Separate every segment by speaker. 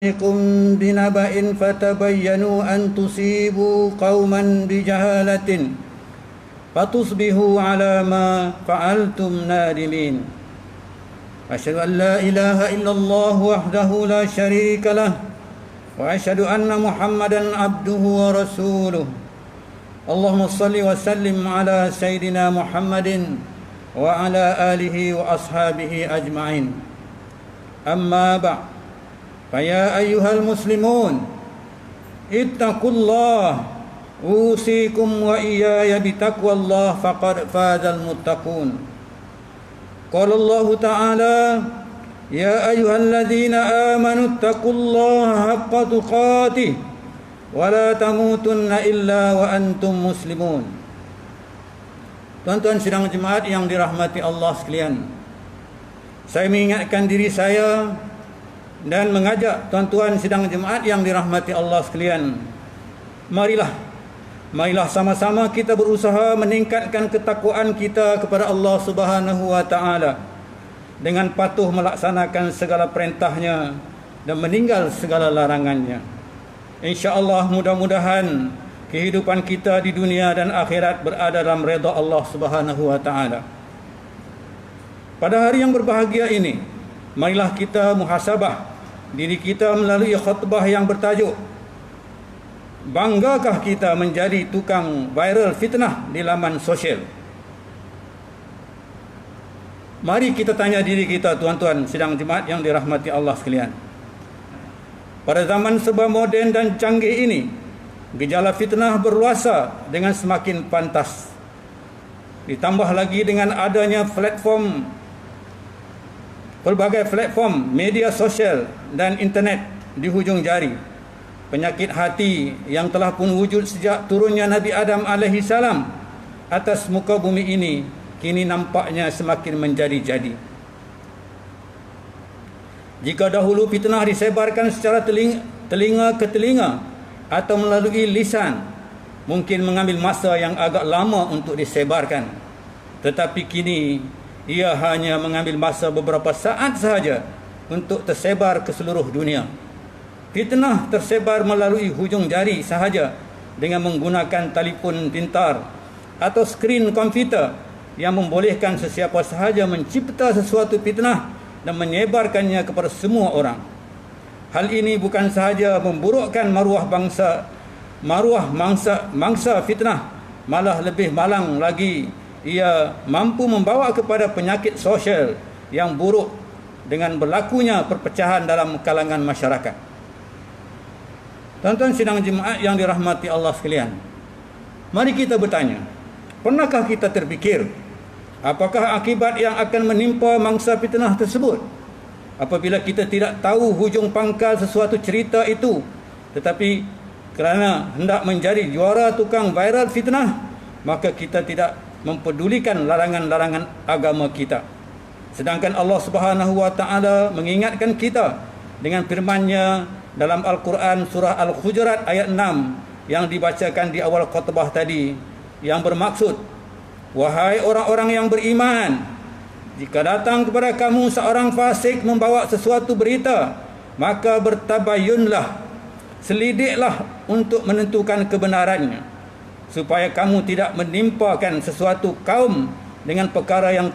Speaker 1: بنبأ فتبينوا أن تصيبوا قوما بجهالة فتصبحوا على ما فعلتم نادمين. أشهد أن لا إله إلا الله وحده لا شريك له وأشهد أن محمدا عبده ورسوله. اللهم صل وسلم على سيدنا محمد وعلى آله وأصحابه أجمعين. أما بعد، فيا أيها المسلمون اتقوا الله أوصيكم وإياي بتقوى الله فقد فاز المتقون. قال الله تعالى: يا أيها الذين آمنوا اتقوا الله حق تقاته ولا تموتن إلا وأنتم مسلمون. Tuan-tuan sidang jemaat yang dirahmati Allah sekalian, saya mengingatkan diri saya dan mengajak tuan-tuan sidang jemaat yang dirahmati Allah sekalian, marilah sama-sama kita berusaha meningkatkan ketakwaan kita kepada Allah Subhanahu wa taala dengan patuh melaksanakan segala perintahnya dan meninggal segala larangannya. Insya-Allah mudah-mudahan kehidupan kita di dunia dan akhirat berada dalam redha Allah Subhanahu wa taala. Pada hari yang berbahagia ini, marilah kita muhasabah diri kita melalui khutbah yang bertajuk "Banggakah kita menjadi tukang viral fitnah di laman sosial?" Mari kita tanya diri kita, tuan-tuan sidang jemaat yang dirahmati Allah sekalian. Pada zaman serba moden dan canggih ini, gejala fitnah berluasa dengan semakin pantas. Ditambah lagi dengan adanya pelbagai platform media sosial dan internet di hujung jari, penyakit hati yang telah pun wujud sejak turunnya Nabi Adam alaihi salam atas muka bumi ini kini nampaknya semakin menjadi-jadi. Jika dahulu fitnah disebarkan secara telinga ke telinga atau melalui lisan, mungkin mengambil masa yang agak lama untuk disebarkan. Tetapi kini ia hanya mengambil masa beberapa saat sahaja untuk tersebar ke seluruh dunia. Fitnah tersebar melalui hujung jari sahaja dengan menggunakan telefon pintar atau skrin komputer yang membolehkan sesiapa sahaja mencipta sesuatu fitnah dan menyebarkannya kepada semua orang. Hal ini bukan sahaja memburukkan maruah mangsa fitnah, malah lebih malang lagi ia mampu membawa kepada penyakit sosial yang buruk dengan berlakunya perpecahan dalam kalangan masyarakat. Tuan-tuan sidang jemaat yang dirahmati Allah sekalian, mari kita bertanya, pernahkah kita terfikir apakah akibat yang akan menimpa mangsa fitnah tersebut apabila kita tidak tahu hujung pangkal sesuatu cerita itu, tetapi kerana hendak menjadi juara tukang viral fitnah, maka kita tidak mempedulikan larangan-larangan agama kita. Sedangkan Allah Subhanahu wa taala mengingatkan kita dengan firman-Nya dalam Al-Quran surah Al-Hujurat ayat 6 yang dibacakan di awal khutbah tadi, yang bermaksud, "Wahai orang-orang yang beriman, jika datang kepada kamu seorang fasik membawa sesuatu berita, maka bertabayunlah, selidiklah untuk menentukan kebenarannya, supaya kamu tidak menimpakan sesuatu kaum dengan perkara yang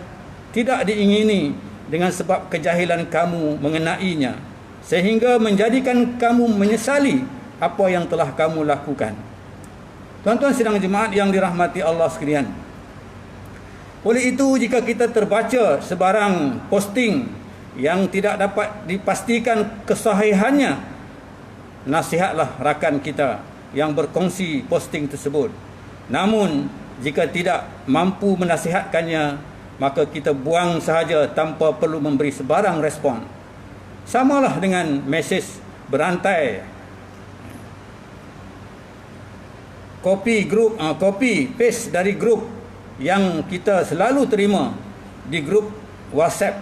Speaker 1: tidak diingini dengan sebab kejahilan kamu mengenainya, sehingga menjadikan kamu menyesali apa yang telah kamu lakukan." Tuan-tuan sidang jemaat yang dirahmati Allah sekalian, oleh itu jika kita terbaca sebarang posting yang tidak dapat dipastikan kesahihannya, nasihatlah rakan kita yang berkongsi posting tersebut. Namun jika tidak mampu menasihatkannya, maka kita buang sahaja tanpa perlu memberi sebarang respon. Samalah dengan mesej berantai, copy paste dari grup yang kita selalu terima di grup WhatsApp.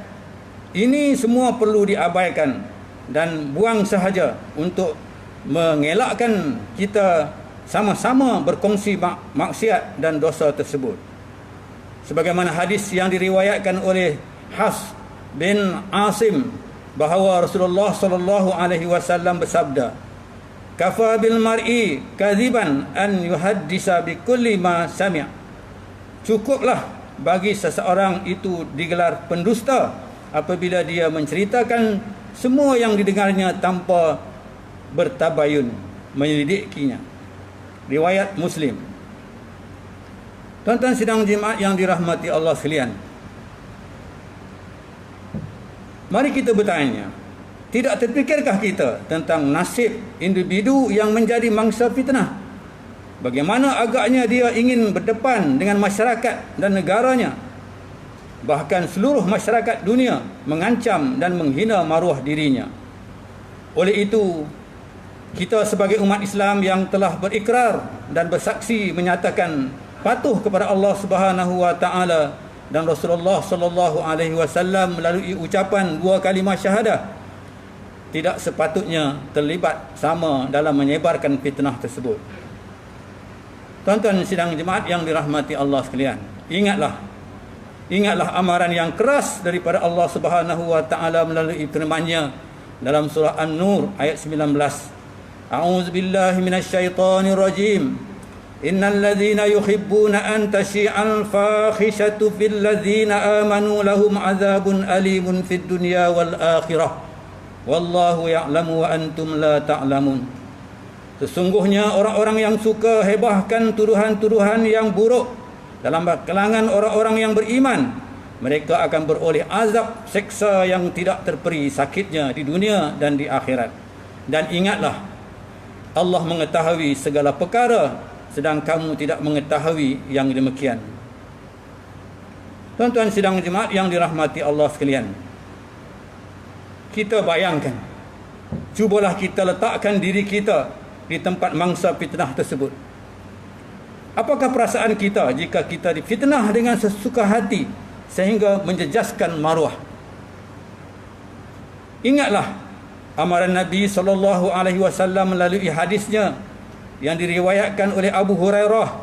Speaker 1: Ini semua perlu diabaikan dan buang sahaja untuk mengelakkan kita sama-sama berkongsi maksiat dan dosa tersebut. Sebagaimana hadis yang diriwayatkan oleh Has bin Asim bahawa Rasulullah sallallahu alaihi wasallam bersabda, "Kafa bil mar'i kadziban an yuhaddisa bi kulli ma sami'." Cukuplah bagi seseorang itu digelar pendusta apabila dia menceritakan semua yang didengarnya tanpa bertabayun, menyelidikinya. Riwayat Muslim. Tuan-tuan sidang jemaat yang dirahmati Allah sekalian, mari kita bertanya, tidak terfikirkah kita tentang nasib individu yang menjadi mangsa fitnah? Bagaimana agaknya dia ingin berdepan dengan masyarakat dan negaranya. Bahkan seluruh masyarakat dunia mengancam dan menghina maruah dirinya. Oleh itu, kita sebagai umat Islam yang telah berikrar dan bersaksi menyatakan patuh kepada Allah Subhanahu wa taala dan Rasulullah sallallahu alaihi wasallam melalui ucapan 2 kalimah syahadah, tidak sepatutnya terlibat sama dalam menyebarkan fitnah tersebut. Tuan-tuan sidang jemaat yang dirahmati Allah sekalian, ingatlah amaran yang keras daripada Allah Subhanahu wa taala melalui firman-Nya dalam surah An-Nur ayat 19. A'udzubillahi minasyaitonir rajim. Innal ladzina yuhibbuna an tashi'al fakhishatu fil ladzina amanu lahum adzabun alimun fid dunya wal akhirah. Wallahu ya'lamu wa antum la ta'lamun. Sesungguhnya orang-orang yang suka hebahkan tuduhan-tuduhan yang buruk dalam kalangan orang-orang yang beriman, mereka akan beroleh azab seksa yang tidak terperi sakitnya di dunia dan di akhirat. Dan ingatlah, Allah mengetahui segala perkara, sedang kamu tidak mengetahui yang demikian. Tuan-tuan sidang jemaat yang dirahmati Allah sekalian, kita bayangkan, cubalah kita letakkan diri kita di tempat mangsa fitnah tersebut. Apakah perasaan kita jika kita difitnah dengan sesuka hati sehingga menjejaskan maruah? Ingatlah amaran Nabi sallallahu alaihi wasallam melalui hadisnya yang diriwayatkan oleh Abu Hurairah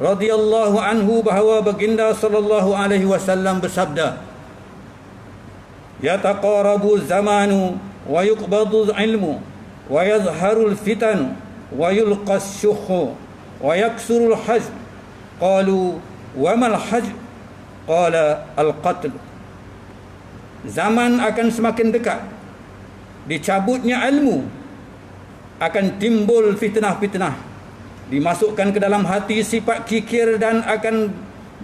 Speaker 1: radhiyallahu anhu bahawa baginda sallallahu alaihi wasallam bersabda, "Yataqarabu zamanu wa yuqbadu ilmu wa yazharul fitan wa yulqas syuhu wa yaksurul hajj." Qalu wa mal hajj? Qala al qatl. Zaman akan semakin dekat, dicabutnya ilmu, akan timbul fitnah-fitnah, dimasukkan ke dalam hati sifat kikir dan akan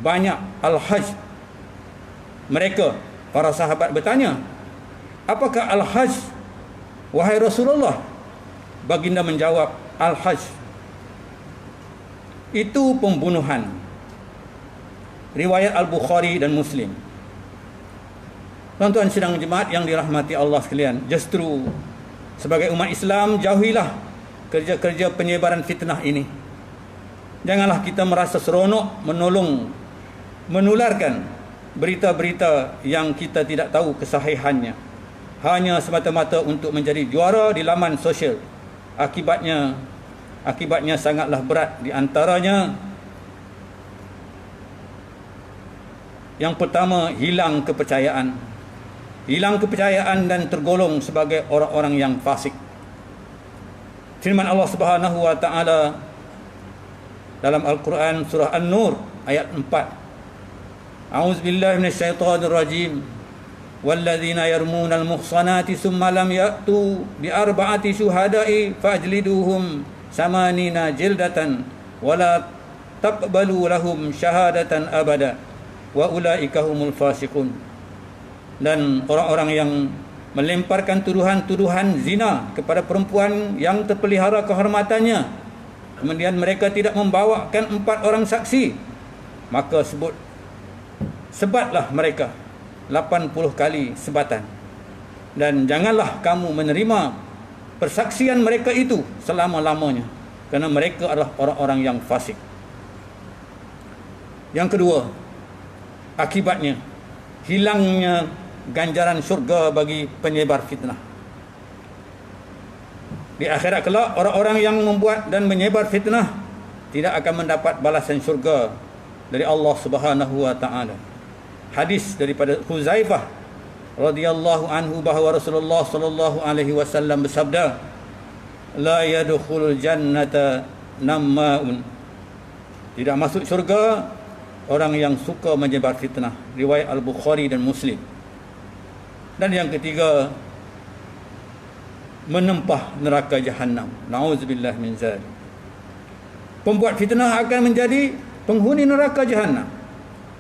Speaker 1: banyak al-hajj. Mereka, para sahabat bertanya, "Apakah al-hajj, wahai Rasulullah?" Baginda menjawab, "Al-hajj itu pembunuhan." Riwayat Al-Bukhari dan Muslim. Tuan-tuan sidang jemaat yang dirahmati Allah sekalian, justru sebagai umat Islam, jauhilah kerja-kerja penyebaran fitnah ini. Janganlah kita merasa seronok menularkan berita-berita yang kita tidak tahu kesahihannya, hanya semata-mata untuk menjadi juara di laman sosial. Akibatnya sangatlah berat. Di antaranya, yang pertama, hilang kepercayaan dan tergolong sebagai orang-orang yang fasik. Firman Allah Subhanahu wa taala dalam Al-Quran surah An-Nur ayat 4. A'udzubillahi minasyaitonir rajim. Walladzina yarmuna al-muhsanati thumma lam ya'tu bi arba'ati syuhada'i fajliduhum samanina jildatan wa la taqbalu lahum syahadatan abada wa ulaika humul fasiqun. Dan orang-orang yang melemparkan tuduhan-tuduhan zina kepada perempuan yang terpelihara kehormatannya, kemudian mereka tidak membawakan 4 orang saksi, maka sebatlah mereka 80 kali sebatan. Dan janganlah kamu menerima persaksian mereka itu selama-lamanya, kerana mereka adalah orang-orang yang fasik. Yang kedua, akibatnya hilangnya ganjaran syurga bagi penyebar fitnah. Di akhirat kelak, orang-orang yang membuat dan menyebar fitnah tidak akan mendapat balasan syurga dari Allah Subhanahu wa taala. Hadis daripada Huzaifah radhiyallahu anhu bahawa Rasulullah sallallahu alaihi wasallam bersabda, la yadkhulul jannata nammaun, tidak masuk syurga orang yang suka menyebar fitnah. Riwayat Al-Bukhari dan Muslim. Dan yang ketiga, menempah neraka jahanam. Nauzubillah min zalik. Pembuat fitnah akan menjadi penghuni neraka jahanam.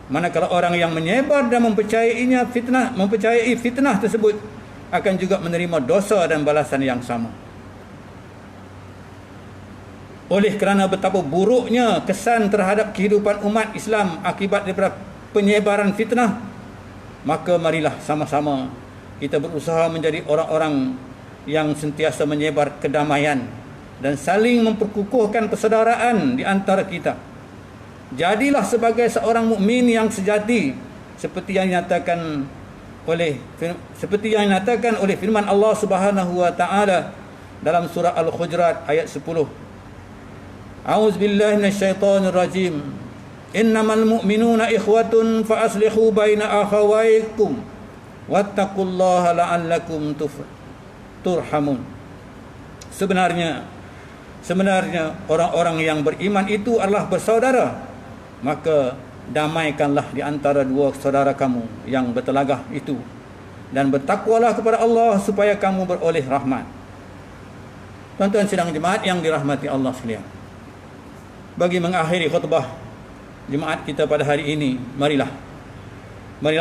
Speaker 1: Manakala orang yang menyebar dan mempercayai fitnah tersebut akan juga menerima dosa dan balasan yang sama. Oleh kerana betapa buruknya kesan terhadap kehidupan umat Islam akibat daripada penyebaran fitnah, maka marilah sama-sama kita berusaha menjadi orang-orang yang sentiasa menyebar kedamaian dan saling memperkukuhkan persaudaraan di antara kita. Jadilah sebagai seorang mukmin yang sejati seperti yang dinyatakan oleh firman Allah Subhanahu wa taala dalam surah Al-Hujurat ayat 10. A'udzubillahi minasyaitonir rajim. Innamal mu'minuna ikhwatun fa aslihu baina akhawaykum wattaqullaha la'allakum turhamun. Sebenarnya orang-orang yang beriman itu adalah bersaudara, maka damaikanlah di antara dua saudara kamu yang bertelagah itu, dan bertakwalah kepada Allah supaya kamu beroleh rahmat. Tuan-tuan sidang jemaat yang dirahmati Allah sekalian, bagi mengakhiri khutbah jemaat kita pada hari ini, marilah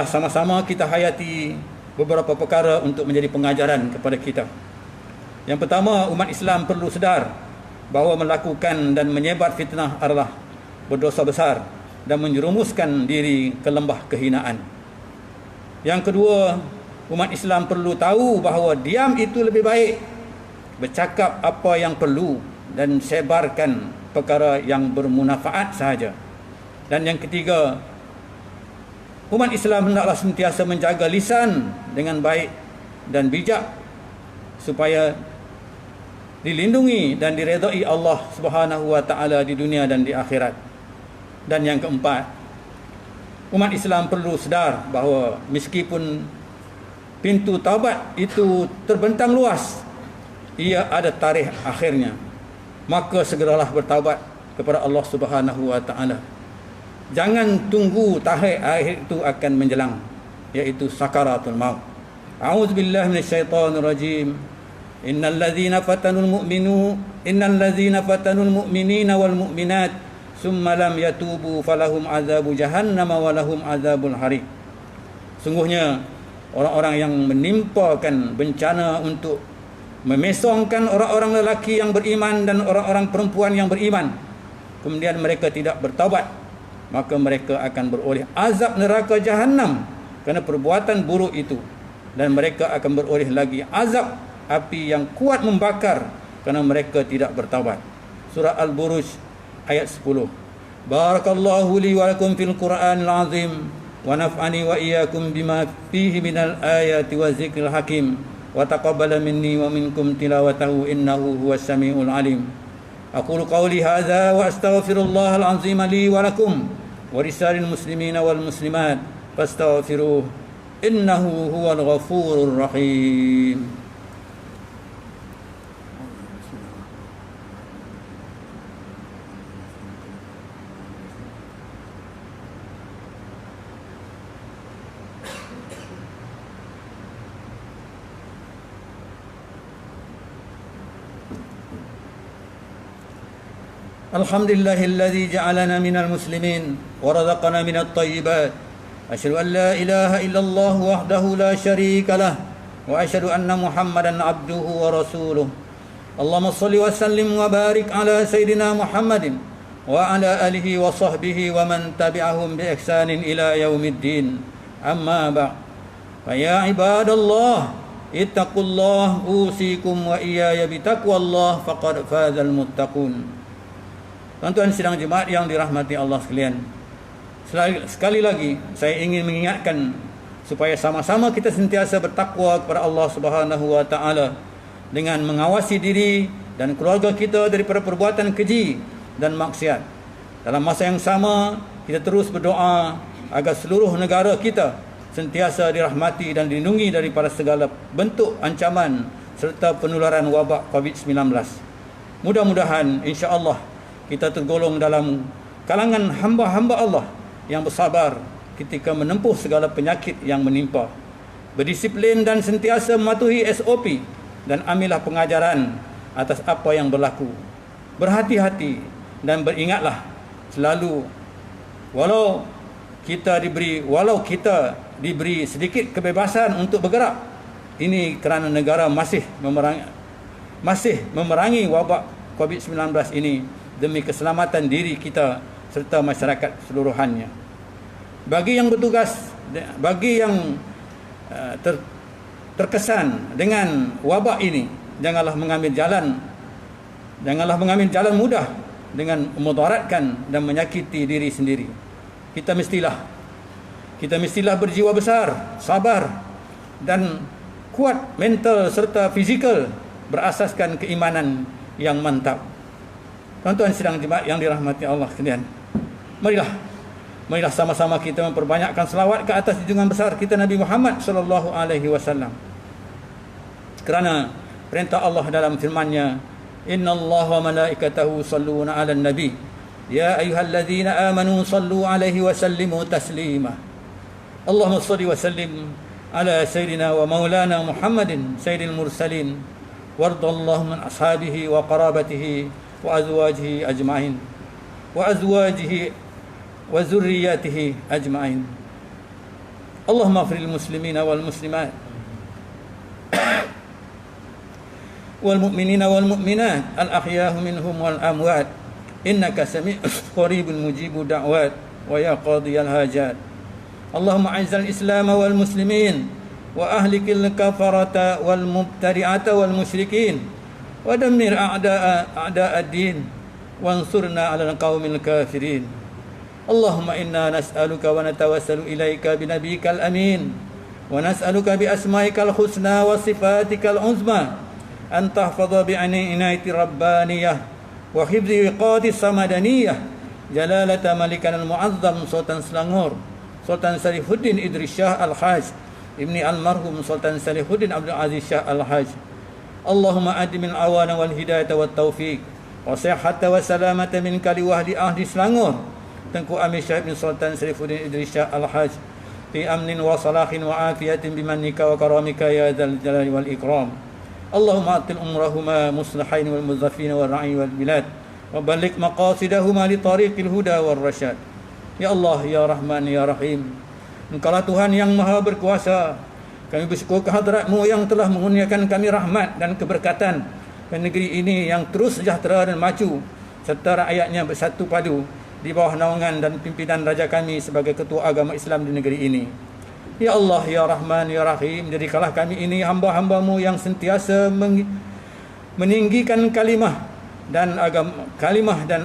Speaker 1: sama-sama kita hayati beberapa perkara untuk menjadi pengajaran kepada kita. Yang pertama, umat Islam perlu sedar bahawa melakukan dan menyebar fitnah adalah berdosa besar dan menjerumuskan diri ke lembah kehinaan. Yang kedua, umat Islam perlu tahu bahawa diam itu lebih baik, bercakap apa yang perlu dan sebarkan perkara yang bermanfaat sahaja. Dan yang ketiga, umat Islam hendaklah sentiasa menjaga lisan dengan baik dan bijak supaya dilindungi dan diredai Allah Subhanahu wa taala di dunia dan di akhirat. Dan yang keempat, umat Islam perlu sedar bahawa meskipun pintu taubat itu terbentang luas, ia ada tarikh akhirnya. Maka segeralah bertaubat kepada Allah Subhanahu wa taala. Jangan tunggu tarikh akhir itu akan menjelang, iaitu sakaratul maut. A'udzubillahi minasyaitonir rajim. Innal ladzina fatanul mu'minina wal mu'minat summa lam yatubu falahum azabu jahannam wa lahum azabul hariq. Sungguhnya orang-orang yang menimpakan bencana untuk memesongkan orang-orang lelaki yang beriman dan orang-orang perempuan yang beriman, kemudian mereka tidak bertaubat, maka mereka akan beroleh azab neraka jahanam kerana perbuatan buruk itu, dan mereka akan beroleh lagi azab api yang kuat membakar kerana mereka tidak bertaubat. Surah Al-Buruj ayat 10. Barakallahu li wa lakum fil Qur'anil azim wa naf'ani wa iyyakum bima fihi minal ayati wa zikril hakim wa taqabbala minni wa minkum tilawatahu innahu huwas samiul alim. Aqulu qawli hadza wa astaghfirullahal azim li wa lakum wa lisanil muslimina wal muslimat fastaghfiruh innahu huwal ghafurur rahim. Alhamdulillahilladzi ja'alana minal muslimin wa razaqana minat thayyibat. Asyhadu an la ilaha illallah wahdahu la syarika lah wa asyhadu anna Muhammadan abduhu wa rasuluh. Allahumma shalli wa sallim wa barik ala sayidina Muhammadin wa ala alihi wa sahbihi wa man tabi'ahum bi ihsanin ila yaumiddin. Amma ba'd. Fa ya ibadallah ittaqullah usikum wa iyaya bitaqwallah faqad fazal muttaqun. Tuan-tuan sidang jemaat yang dirahmati Allah sekalian, sekali lagi saya ingin mengingatkan supaya sama-sama kita sentiasa bertakwa kepada Allah Subhanahu wa taala dengan mengawasi diri dan keluarga kita daripada perbuatan keji dan maksiat. Dalam masa yang sama, kita terus berdoa agar seluruh negara kita sentiasa dirahmati dan dilindungi daripada segala bentuk ancaman serta penularan wabak COVID-19. Mudah-mudahan insya-Allah kita tergolong dalam kalangan hamba-hamba Allah yang bersabar ketika menempuh segala penyakit yang menimpa. Berdisiplin dan sentiasa mematuhi SOP dan ambillah pengajaran atas apa yang berlaku. Berhati-hati dan beringatlah selalu walau kita diberi sedikit kebebasan untuk bergerak, ini kerana negara masih memerangi wabak COVID-19 ini demi keselamatan diri kita serta masyarakat seluruhannya. Bagi yang bertugas, bagi yang terkesan dengan wabak ini, janganlah mengambil jalan mudah dengan memudaratkan dan menyakiti diri sendiri. Kita mestilah berjiwa besar, sabar dan kuat mental serta fizikal berasaskan keimanan yang mantap. Tuan-tuan sidang jemaat yang dirahmati Allah sekalian, marilah sama-sama kita memperbanyakkan selawat ke atas junjungan besar kita Nabi Muhammad sallallahu alaihi wasallam. Kerana perintah Allah dalam firman-Nya, "Innallaha wa malaikatahu shalluna 'alan nabi, ya ayyuhalladzina amanu sallu 'alaihi wa sallimu taslima." Allahumma shalli wa sallim ala sayyidina wa maulana Muhammadin sayyidil mursalin wardallahu min ashabihi wa qarabatihi wa azwajihi ajma'in wa azwajihi wa zurriyyatihi ajma'in. Allahumma ighfir lil muslimina wal muslimat wal mu'minina wal mu'minat al ahya'u minhum wal amwat innaka sami'un qaribun mujibu da'wat wa ya qadiyal hajat. Allahumma a'izzal islam wal muslimin wa ahlikil kafarata wal mubtadi'ata wal musyrikin wa dammir a'da'ad din wansurna 'alal qaumil kafirin. Allahumma inna nas'aluka wa natawassalu ilaika binabiyyikal amin wa nas'aluka bi asma'ikal husna wa sifatikal uzma an tahfadha bi inayati rabbaniyah wa hifdhi wiqati samadaniyah jalalata malikan al-mu'azzam Sultan Selangor Sultan Sarifuddin Idris Shah Al-Haj ibni almarhum Sultan Sarifuddin Abdul Aziz Shah Al-Haj. Allahumma adimil awana wal hidayata wat taufiq wa sihhata wa salamata min kali wahdi ahli Selangor Tengku Amir Syahid bin Sultan Sarifuddin Idris Shah Al-Haj fi amnin wa salahin wa afiyatin bimannika wa karamika ya dzal jalali wal ikram. Allahumma atil umrahuma muslihain wal muzaffin wal ra'i wal bilad wa balik maqasidahuma li tariqil huda wal rasyad. Ya Allah, Ya Rahman, Ya Rahim, Engkaulah Tuhan yang Maha Berkuasa. Kami bersyukur kehadrat-Mu yang telah mengurniakan kami rahmat dan keberkatan ke negeri ini yang terus sejahtera dan maju serta rakyatnya bersatu padu di bawah naungan dan pimpinan raja kami sebagai ketua agama Islam di negeri ini. Ya Allah, Ya Rahman, Ya Rahim, jadikanlah kami ini hamba-hamba-Mu yang sentiasa meninggikan kalimah dan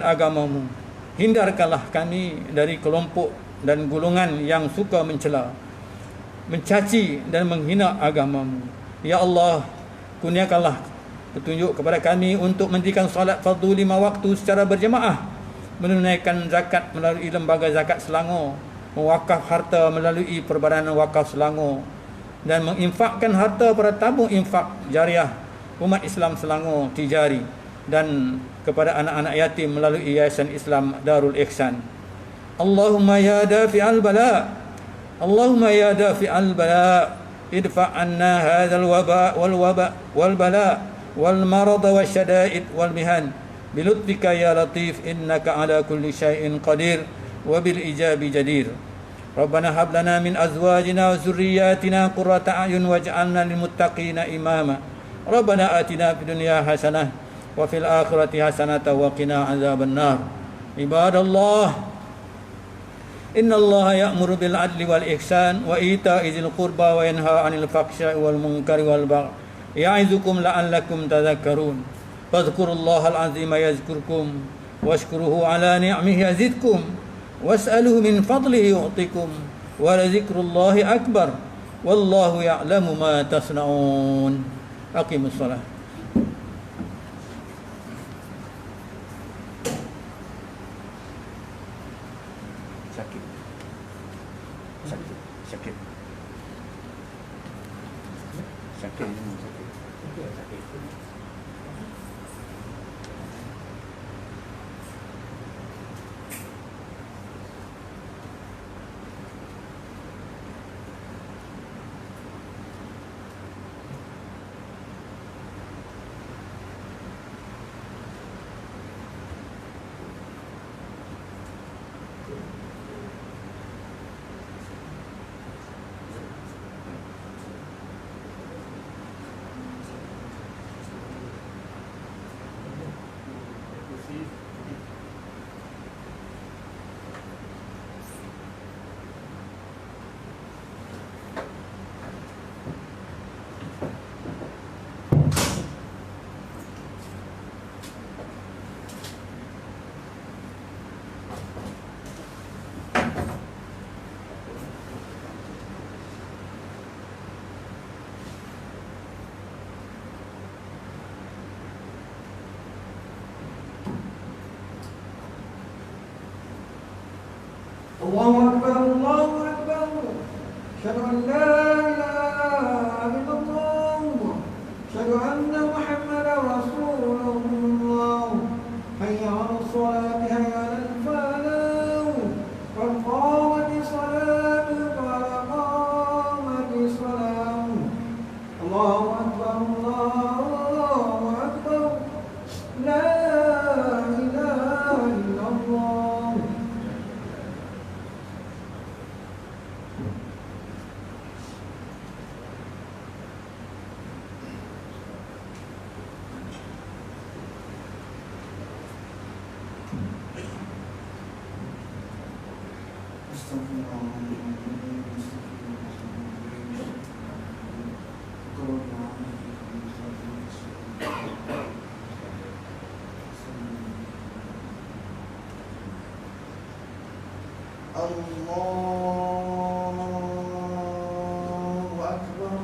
Speaker 1: agama-Mu. Hindarkanlah kami dari kelompok dan golongan yang suka mencela, mencaci dan menghina agama-Mu. Ya Allah, kurniakanlah petunjuk kepada kami untuk mendirikan solat fardu 5 waktu secara berjemaah, menunaikan zakat melalui lembaga zakat Selangor, mewakaf harta melalui Perbadanan Wakaf Selangor dan menginfakkan harta pada tabung infak jariah umat Islam Selangor Tijari dan kepada anak-anak yatim melalui Yayasan Islam Darul Ihsan. Allahumma ya dafi'al bala, Allahumma ya dafi'al bala, idfa' anna hadzal waba wal bala wal marad wasyada'id wal mihan bilutfika ya latif innaka ala kulli syai'in qadir wa bil ijabi jadir. Rabbana hab lana min azwajina wa dzurriyyatina qurrata a'yun waj'alna lil muttaqina imama. Rabbana atina fid dunya hasanah wa fil akhirati hasanatan wa qina azabannar. Ibadallah, innallaha ya'muru bil adli wal ihsan wa ita'i dzil qurba wa yanha 'anil fahsya'i wal munkari wal baghi ya'izukum la'allakum tadhakkarun. Fadhkurullahal 'azima yazkurkum washkuruhu 'ala ni'amihi yazidkum was'aluhu min fadlihi yu'tikum wa lazikrullahi akbar wallahu ya'lamu ma tasna'un. Aqimus shalah. Sakit.
Speaker 2: Allahu Akbar, Allahu Akbar. Asyhadu an la ilaha illallah. Asyhadu anna Muhammadar Rasulullah. Hayya 'alas salati, hayya 'alal falah. Qad qamatis salatu, qad qamatis salah. Allahu Akbar, Allahu Akbar. La ilaha illallah. Allahu Akbar.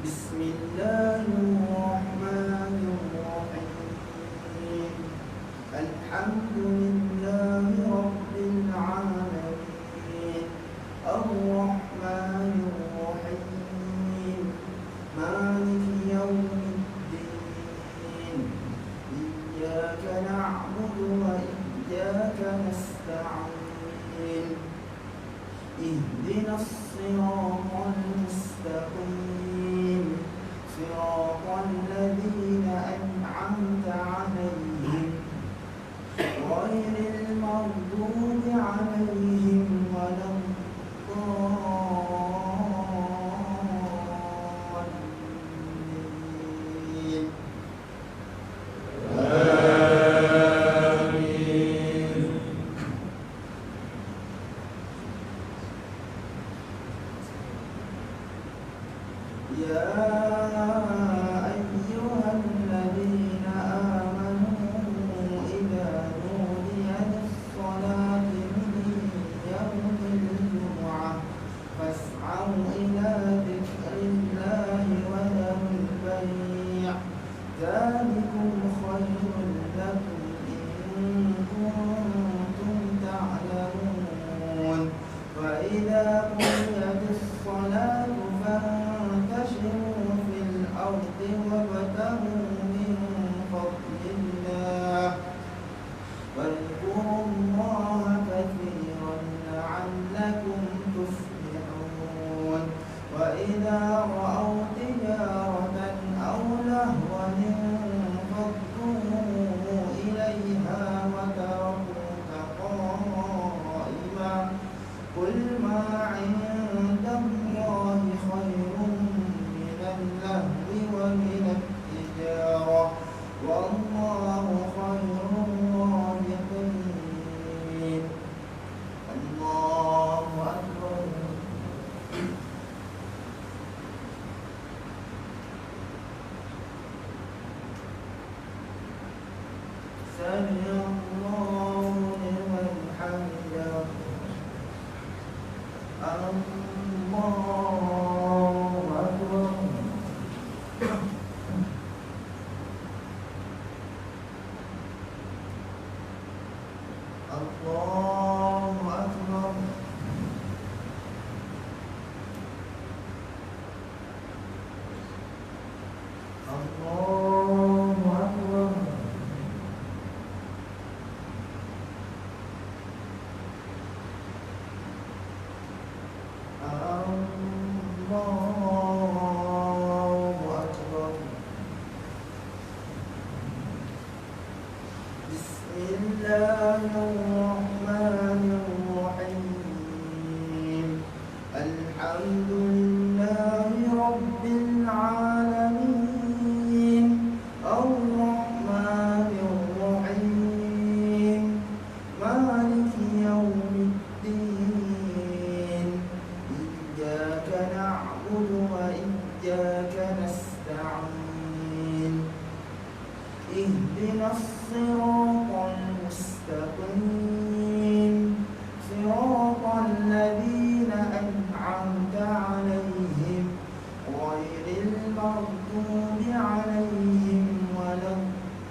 Speaker 2: Bismillahirrahmanirrahim. Alhamdulillahi rabbil alamin. Ar-Rahmanir-Rahim. Maliki yawmiddin. Iyyaka na'budu wa iyyaka nasta'in. Ihdinas siratal mustaqim. Siratal ladzina an'amta 'alaihim ghairil maghdubi 'alaihim waladdallin. Ya ayyuhalladzina amanu idza nudiya lis-salati min yawmil jumu'ah fas'au ila dzikrillahi wa dharul bay'. Dzalikum khairun lakum in kuntum ta'lamun. Wa idza qudiyatis salatu فانتشروا في الأرض وابتغوا من فضل الله واذكروا الله كثيرا لعلكم تفلحون. وإذا رأوا تجارة أو لهوا انفضوا إليها وتركوك قائما. قل ما عند الله خير من اللهو ومن التجارة والله خير الرازقين. الله أكبر. سمع الله لمن حمده. Allahu Akbar. Allahu Akbar. Allahu Akbar. الله أكبر. بسم الله الرحمن الرحيم. الحمد لله رب العالمين الرحمن الرحيم مالك يوم الدين إياك نعبد وإياك نستعين اهدنا الصراط المستقيم صراط الذين أنعمت عليهم غير المغضوب عليهم ولا الضالين.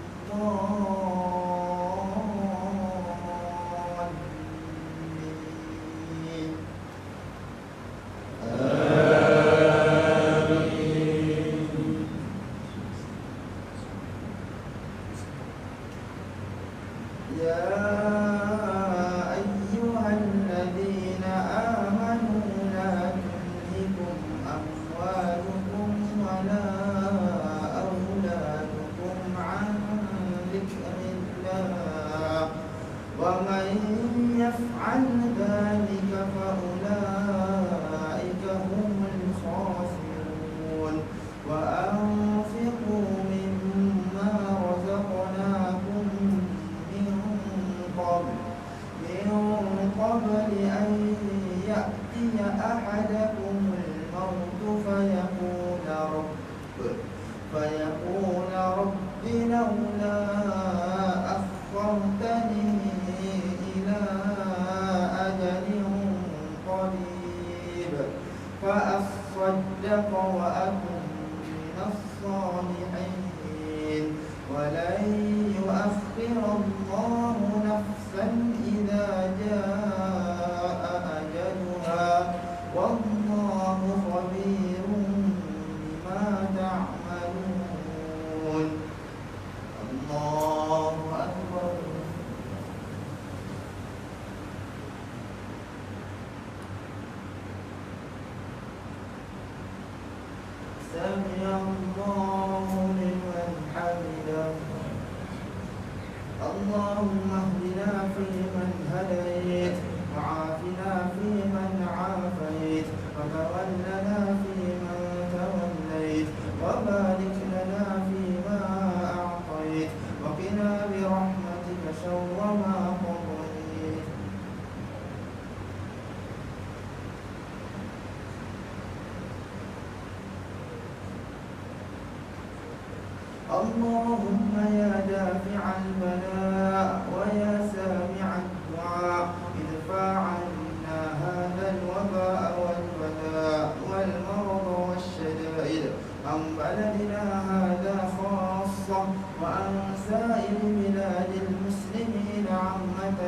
Speaker 2: يا أيها الذين آمنوا لا تلهكم أموالكم ولا أولادكم عن ذكر الله ومن يفعل ذلك فأولئك هم الخاسرون. وأنفقوا مما رزقناكم من قبل أن يأتي أحدكم الموت فيقول رب لولا أخرتني إلى أجل قريب فأصدق وأكن من الصالحين ولن يؤخر الله نفسا إذا جاء أجلها والله خبير بما تعملون. الله أكبر. سمع الله لمن حمده. اللهم اهدنا فيمن هديت وعافنا فيمن عافيت وتولنا فيمن توليت وبارك لنا فيما أعطيت وقنا برحمتك شر ما قضيت. اللهم يا دافع البلاء ويا سامع الدعاء ادفع عنا هذا الوباء والبلاء والمرض والشدائد عن بلدنا هذا خاصة وعن سائر بلاد المسلمين عامة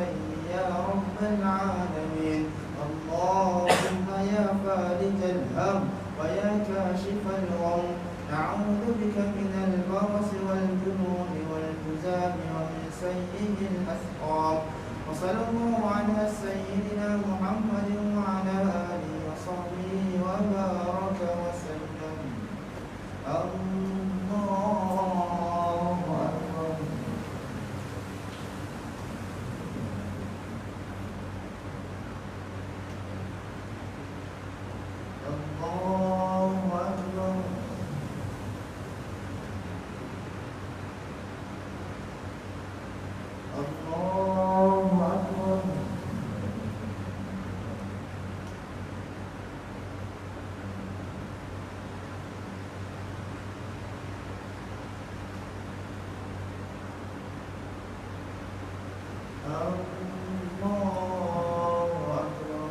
Speaker 2: يا رب العالمين. اللهم يا فارج الهم ويا كاشف الغم نعوذ بك من البرص والجنون والجذام ومن سيء الأسقام. وصلى الله على سيدنا محمد وعلى آله وصحبه وبارك وسلم. الله أكبر. الله أكبر. الله أكبر. الله أكبر.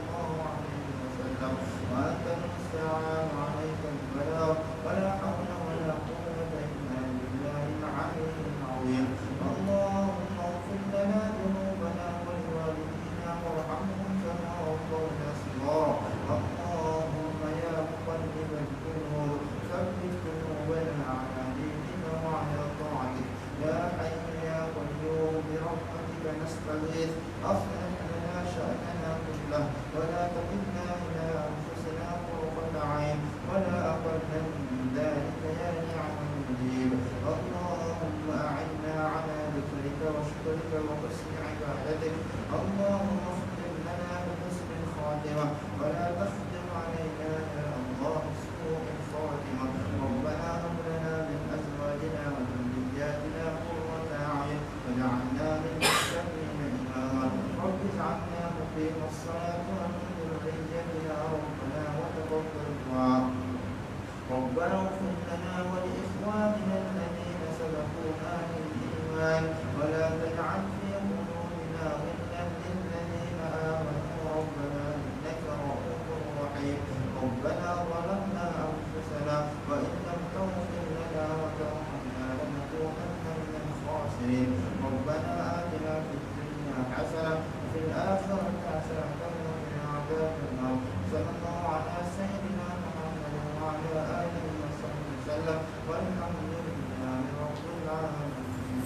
Speaker 2: واجعلنا مقيم الصلاة ومن ذريتنا ربنا وتقبل دعاء ربنا اغفر لنا ولإخواننا الذين سبقونا بالإيمان ولا تجعل في قلوبنا غلا للذين آمنوا ربنا إنك رؤوف رحيم ربنا ظلمنا أنفسنا وإن لم تغفر لنا وترحمنا لنكونن من الخاسرين ربنا آتنا في الدنيا حسنة وفي الآخرة حسنة وقنا عذاب النار صلى الله على سيدنا محمد وعلى آله وصحبه وسلم والحمد لله رب العالمين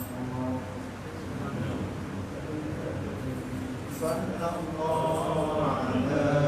Speaker 2: صلى الله على